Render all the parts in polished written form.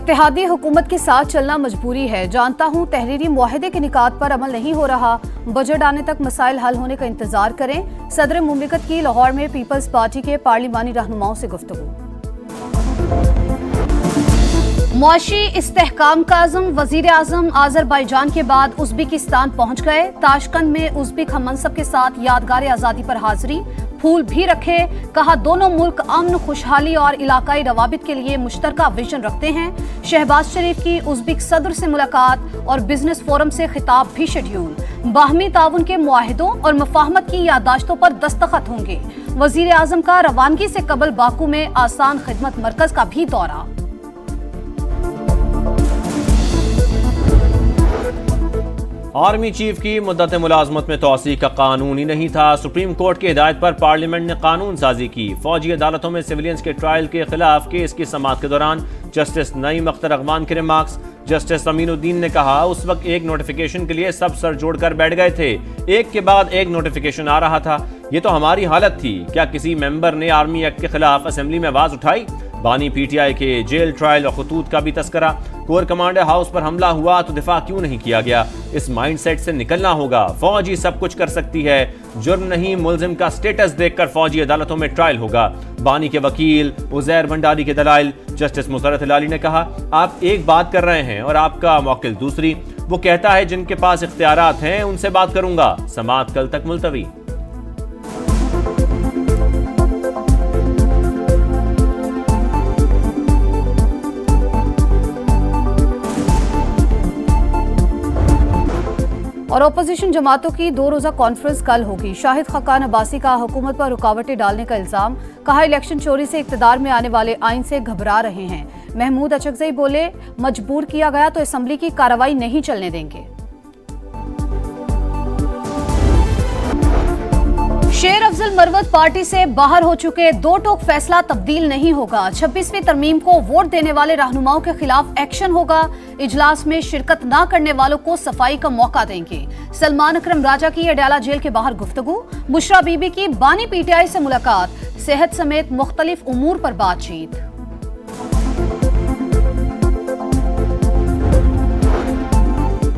इत्तेहादी हुकूमत के साथ चलना मजबूरी है। जानता हूँ तहरीरी मुआहदे के निकात पर अमल नहीं हो रहा। बजट आने तक मसाइल हल होने का इंतजार करें। सदर मुमलिकत की लाहौर में पीपल्स पार्टी के पार्लिमानी रहनुमाओं से गुफ्तगू। मुआशी इस्तेहकाम का आज़म वजीर आज़म आज़रबाईजान के बाद उज़्बेकिस्तान पहुंच गए। ताशकंद में उज़्बेक हम मनसब के साथ यादगार आज़ादी पर हाजिरी, फूल भी रखे। कहा दोनों मुल्क अमन, खुशहाली और इलाकाई रवाबित के लिए मुश्तरका विजन रखते हैं। शहबाज शरीफ की उज़्बेक सदर से मुलाकात और बिजनेस फोरम से खिताब भी शेड्यूल। बाहमी ताउन के मुआहिदों और मफाहमत की यादाश्तों पर दस्तखत होंगे। वजीर आज़म का रवानगी से कबल बाकू में आसान खिदमत मरकज का भी दौरा। आर्मी चीफ की मुद्दत मुलाजमत में तोसी का कानून ही नहीं था। सुप्रीम कोर्ट की हिदायत पर पार्लियामेंट ने कानून साजी की। फौजी अदालतों में सिविलियंस के ट्रायल के खिलाफ केस की समाअत के दौरान जस्टिस नईम अख्तर अगवान के रिमार्क्स। जस्टिस अमीनुद्दीन ने कहा उस वक्त एक नोटिफिकेशन के लिए सब सर जोड़कर बैठ गए थे, एक के बाद एक नोटिफिकेशन आ रहा था। ये तो हमारी हालत थी। क्या किसी मेंबर ने आर्मी एक्ट के खिलाफ असेंबली में आवाज उठाई? बानी पीटीआई के जेल ट्रायल और खतूत का भी तस्करा। कोर कमांडर हाउस पर हमला हुआ तो दिफा क्यों नहीं किया गया? इस माइंडसेट से निकलना होगा। फौज ही सब कुछ कर सकती है। जुर्म नहीं, मुल्जिम का स्टेटस देखकर फौजी अदालतों में ट्रायल होगा। बानी के वकील उजैर भंडारी के दलाइल। जस्टिस मुसर्रत हिलाली ने कहा आप एक बात कर रहे हैं और आपका मौकिल दूसरी। वो कहता है जिनके पास इख्तियारात हैं उनसे बात करूंगा। समाअत कल तक मुलतवी। और अपोजिशन जमातों की 2 रोजा कॉन्फ्रेंस कल होगी। शाहिद खकान अब्बासी का हुकूमत पर रुकावटें डालने का इल्जाम। कहा इलेक्शन चोरी से इक्तदार में आने वाले आइन से घबरा रहे हैं। महमूद अचकजई बोले मजबूर किया गया तो असेंबली की कार्रवाई नहीं चलने देंगे। शेर अफजल मरवत पार्टी से बाहर हो चुके। 2 टोक फैसला तब्दील नहीं होगा। 26वीं तरमीम को वोट देने वाले रहनुमाओं के खिलाफ एक्शन होगा। इजलास में शिरकत न करने वालों को सफाई का मौका देंगे। सलमान अकरम राजा की अडयाला जेल के बाहर गुफ्तगू। बुशरा बीबी की बानी पीटीआई से मुलाकात। सेहत समेत मुख्तलिफ उमूर पर बातचीत।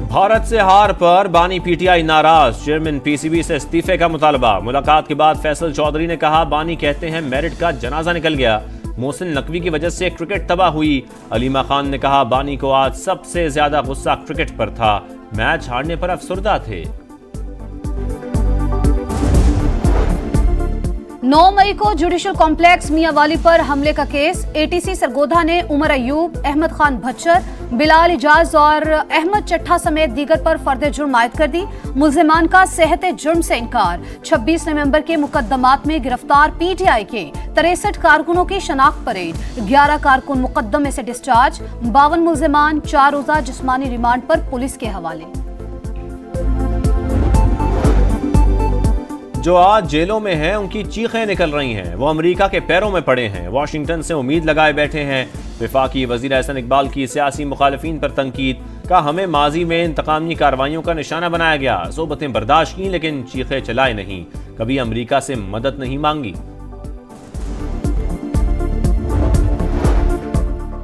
भारत से हार पर बानी पीटीआई नाराज। चेयरमैन पीसीबी से इस्तीफे का मुतालबा। मुलाकात के बाद फैसल चौधरी ने कहा बानी कहते हैं मेरिट का जनाजा निकल गया। मोहसिन नकवी की वजह से क्रिकेट तबाह हुई। अलीमा खान ने कहा बानी को आज सबसे ज्यादा गुस्सा क्रिकेट पर था। मैच हारने पर अफसरदा थे। 9 मई को जुडिशल कॉम्प्लेक्स मियांवाली पर हमले का केस। एटीसी सरगोधा ने उमर अयूब, अहमद खान भच्चर, बिलाल इजाज और अहमद चट्ठा समेत दीगर पर फर्द जुर्म आयद कर दी। मुल्जिमान का सेहत जुर्म से इनकार। 26 नवंबर के मुकदमात में गिरफ्तार पीटीआई के 63 कारकुनों की शनाख्त परेड। 11 कारकुन मुकदमे से डिस्चार्ज। 52 मुल्जिमान 4 रोजा जिस्मानी रिमांड पर पुलिस के हवाले। जो आज जेलों में हैं उनकी चीखें निकल रही हैं। वो अमेरिका के पैरों में पड़े हैं। वाशिंगटन से उम्मीद लगाए बैठे हैं। वफाकी वजीर एहसन इकबाल की सियासी मुखालिफिन पर तनकीद। का हमें माजी में इंतकामी कार्रवाइयों का निशाना बनाया गया। सोबतें बर्दाश्त की लेकिन चीखें चलाए नहीं। कभी अमेरिका से मदद नहीं मांगी।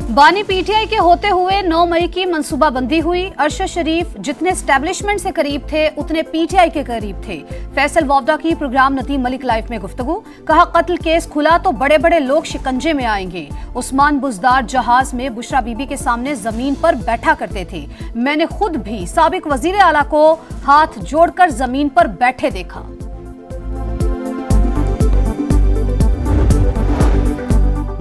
बानी पीटीआई के होते हुए 9 मई की मंसूबाबंदी हुई। अरशद शरीफ जितने एस्टेब्लिशमेंट से करीब थे उतने पीटीआई के करीब थे। फैसल वावदा की प्रोग्राम नदीम मलिक लाइफ में गुफ्तगू। कहा कत्ल केस खुला तो बड़े बड़े लोग शिकंजे में आएंगे। उस्मान बुजदार जहाज में बुशरा बीबी के सामने जमीन पर बैठा करते थे। मैंने खुद भी साबिक वजीर आला को हाथ जोड़कर जमीन पर बैठे देखा।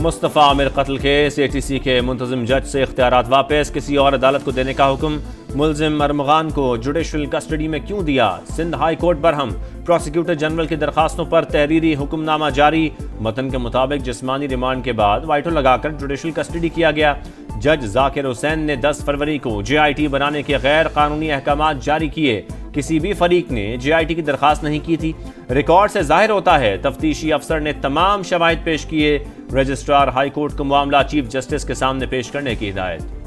मुस्तफ़ा आमिर कत्ल केस। एटीसी के मुंतजिम जज से इख्तियारात वापस। किसी और अदालत को देने का हुक्म। मुल्जिम अरमगान को जुडिशल कस्टडी में क्यों दिया? Sindh high court Barham. Prosecutor general की दरखास्तों पर तहरीरी हुक्मनामा जारी। मतन के मुताबिक जिस्मानी रिमांड के बाद वाइटो लगाकर जुडिशल कस्टडी किया गया। जज जाकिर हुसैन ने 10 फरवरी को JIT बनाने के गैर कानूनी अहकामात जारी किए। किसी भी फरीक ने JIT की दरखास्त नहीं की थी। रिकॉर्ड से जाहिर होता है तफ्तीशी अफसर ने तमाम शवाहिद पेश किए। रजिस्ट्रार हाई कोर्ट को मामला चीफ जस्टिस के सामने पेश करने की हिदायत।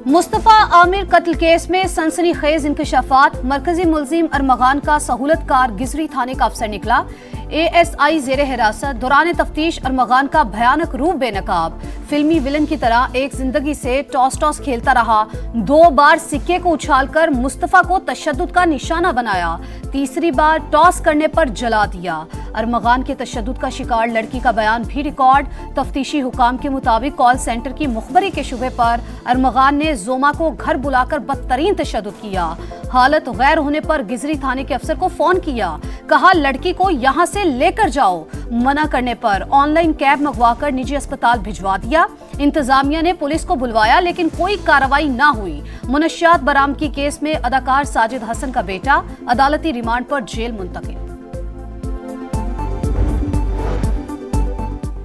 मुस्तफ़ा आमिर कत्ल केस में सनसनीखेज इंकशाफात। मरकजी मुल्जिम अरमगान का सहूलतकार गिजरी थाने का अफसर निकला। ASI जेर हिरासत, दौरान तफ्तीश अरमगान का भयानक रूप बेनकाब। फिल्मी विलन की तरह एक जिंदगी से टॉस खेलता रहा, 2 बार सिक्के को उछालकर मुस्तफा को तशद्दुद का निशाना बनाया, तीसरी बार टॉस करने पर जला दिया। अरमगान के तशद्दुद का शिकार लड़की का बयान भी रिकॉर्ड। तफ्तीशी हुकाम के मुताबिक कॉल सेंटर की मुखबरी के शुबे पर अरमगान ने जोमा को घर बुलाकर बदतरीन तशद्दुद किया। हालत गैर होने पर गिजरी थाने के अफसर को फोन किया, कहा लड़की को यहां से लेकर जाओ। मना करने पर ऑनलाइन कैब मंगवाकर निजी अस्पताल भिजवा दिया। इंतजामिया ने पुलिस को बुलवाया लेकिन कोई कार्रवाई ना हुई। मुनशियात बरामदगी केस में अदाकार साजिद हसन का बेटा अदालती रिमांड पर जेल मुंतकिल।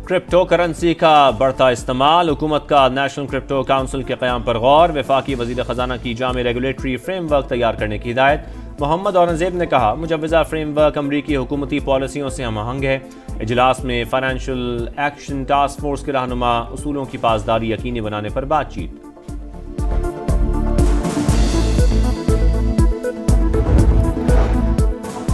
क्रिप्टो करेंसी का बढ़ता इस्तेमाल, हुकूमत का नेशनल क्रिप्टो काउंसिल के क़याम पर गौर, वफाकी वज़ीर ख़जाना की जामे रेगुलेटरी फ्रेमवर्क तैयार करने की हिदायत। मोहम्मद औरंगजेब ने कहा मुजव्वज़ा फ्रेमवर्क अमरीकी हुकूमती पॉलिसियों से हमआहंग है। इजलास में फाइनेंशियल एक्शन टास्क फोर्स के रहनुमा उसूलों की पासदारी यकीनी बनाने पर बातचीत।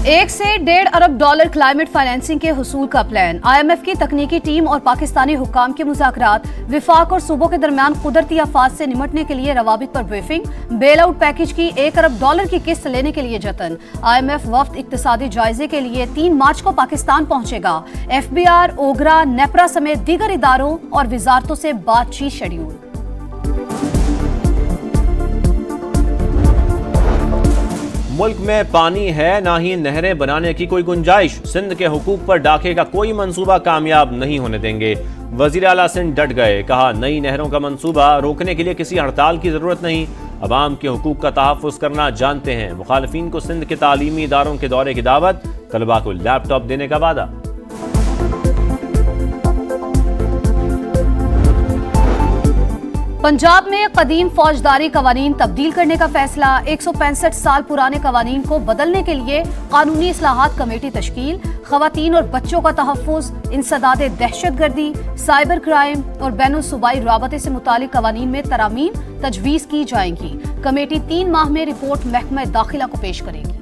$1 से $1.5 अरब क्लाइमेट फाइनेंसिंग के हुसूल का प्लान। IMF की तकनीकी टीम और पाकिस्तानी हुक्काम के मुज़ाकरात, विफाक और सूबों के दरमियान कुदरती आफात से निमटने के लिए रवाबित पर ब्रीफिंग, बेल आउट पैकेज की $1 अरब की किस्त लेने के लिए जतन। IMF वफ्द इक्तिसादी जायजे के लिए 3 मार्च को पाकिस्तान पहुंचेगा। FBR, ओगरा, नेपरा समेत दीगर इदारों और वजारतों से बातचीत शेड्यूल। मुल्क में पानी है, ना ही नहरें बनाने की कोई गुंजाइश। सिंध के हुकूक पर डाके का कोई मंसूबा कामयाब नहीं होने देंगे। वजीर आला सिंध डट गए, कहा नई नहरों का मंसूबा रोकने के लिए किसी हड़ताल की जरूरत नहीं। अवाम के हुकूक का तहफ़्फ़ुज़ करना जानते हैं। मुखालिफिन को सिंध के तालीमी इदारों के दौरे की दावत, तलबा को लैपटॉप देने का वादा। पंजाब में कदीम फौजदारी कवानीन तब्दील करने का फैसला। 165 साल पुराने कवानीन को बदलने के लिए कानूनी इस्लाहात कमेटी तश्कील। खवातीन और बच्चों का तहफ़्फ़ुज़, इंसदादे दहशतगर्दी, साइबर क्राइम और बैनुल सूबाई राबते से मुतालिक कवानीन में तरामीम तजवीज़ की जाएंगी। कमेटी 3 माह में रिपोर्ट महकमा दाखिला को पेश करेगी।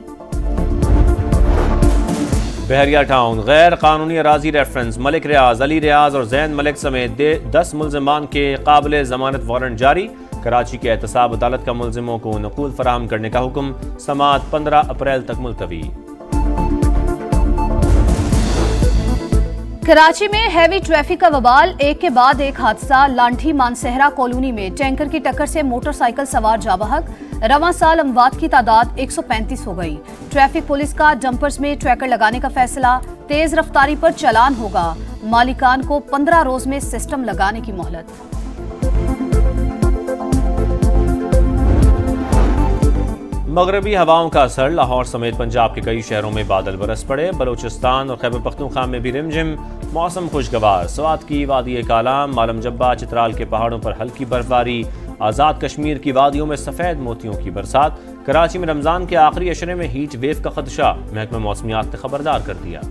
बहरिया टाउन गैर कानूनी अराजी रेफरेंस, मलिक रियाज, अली रियाज और जैन मलिक समेत 10 मुल्ज़िमान के काबिल जमानत वारंट जारी। कराची के एहतसाब अदालत का मुल्ज़िमों को नकूल फराहम करने का हुक्म। समाअत 15 अप्रैल तक मुलतवी। कराची में हैवी ट्रैफिक का वबाल, एक के बाद एक हादसा। लांठी मानसहरा कॉलोनी में टैंकर की टक्कर से मोटरसाइकिल सवार जा बहक। रवां साल अमवात की तादाद 135 हो गई। ट्रैफिक पुलिस का डंपर्स में ट्रैकर लगाने का फैसला। तेज रफ्तारी पर चालान होगा। मालिकान को 15 रोज में सिस्टम लगाने की मोहलत। मगरबी हवाओं का असर, लाहौर समेत पंजाब के कई शहरों में बादल बरस पड़े। बलूचिस्तान और खैबर पख्तूनख्वा में भी रिमझिम। मौसम खुशगवार। स्वात की वादी कालाम, मालम जब्बा, चित्राल के पहाड़ों पर हल्की बर्फबारी। आज़ाद कश्मीर की वादियों में सफ़ेद मोतियों की बरसात। कराची में रमजान के आखिरी अशरे में हीट वेव का खदशा, महकमा मौसमियात ने खबरदार कर दिया।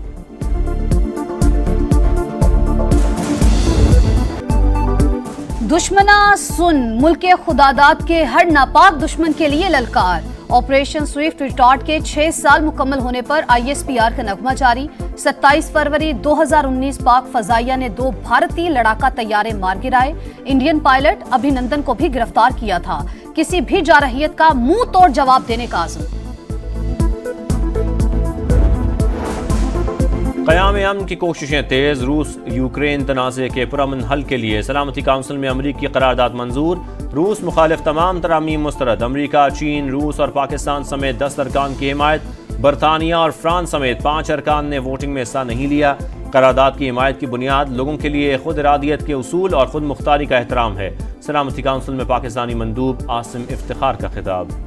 दुश्मना सुन, मुल्क के खुदादाद के हर नापाक दुश्मन के लिए ललकार। ऑपरेशन स्विफ्ट रिटार्ट के 6 साल मुकम्मल होने पर ISPR का नगमा जारी। 27 फरवरी 2019 पाक फजाइया ने 2 भारतीय लड़ाका तैयारे मार गिराए। इंडियन पायलट अभिनंदन को भी गिरफ्तार किया था। किसी भी जारहियत का मुंह तोड़ जवाब देने का आज़म। क़याम अमन की कोशिशें तेज। रूस यूक्रेन तनाज़े के पुरअमन हल के लिए सलामती काउंसिल में अमरीकी करारदाद मंजूर। रूस मुखालिफ तमाम तरामीम मुस्तरद। अमरीका, चीन, रूस और पाकिस्तान समेत 10 अरकान की हिमायत। बरतानिया और फ्रांस समेत 5 अरकान ने वोटिंग में हिस्सा नहीं लिया। करारदाद की हिमायत की बुनियाद लोगों के लिए खुद इरादियत के उसूल और खुद मुख्तारी का एहतराम है। सलामती काउंसिल में पाकिस्तानी मंदूब आसिम इफ्तिखार का खिताब।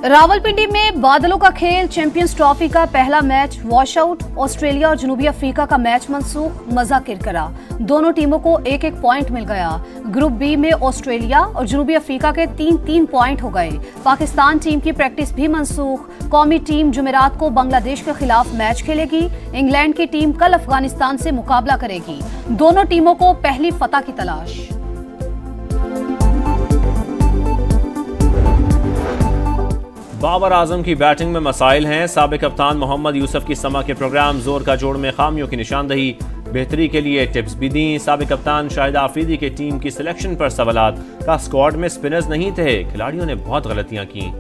रावलपिंडी में बादलों का खेल। चैंपियंस ट्रॉफी का पहला मैच वॉश आउट। ऑस्ट्रेलिया और जनूबी अफ्रीका का मैच मनसूख। मजा किरकिरा। दोनों टीमों को 1-1 पॉइंट मिल गया। ग्रुप बी में ऑस्ट्रेलिया और जनूबी अफ्रीका के 3-3 पॉइंट हो गए। पाकिस्तान टीम की प्रैक्टिस भी मनसूख। कौमी टीम जुमेरात को बांग्लादेश के खिलाफ मैच खेलेगी। इंग्लैंड की टीम कल अफगानिस्तान से मुकाबला करेगी। दोनों टीमों को पहली फतह की तलाश। बाबर आजम की बैटिंग में मसाइल हैं। साबिक कप्तान मोहम्मद यूसुफ की समा के प्रोग्राम जोर का जोड़ में खामियों की निशानदही, बेहतरी के लिए टिप्स भी दी। साबिक कप्तान शाहिद आफरीदी के टीम की सिलेक्शन पर सवालात का स्क्वाड में स्पिनर्स नहीं थे, खिलाड़ियों ने बहुत गलतियां की।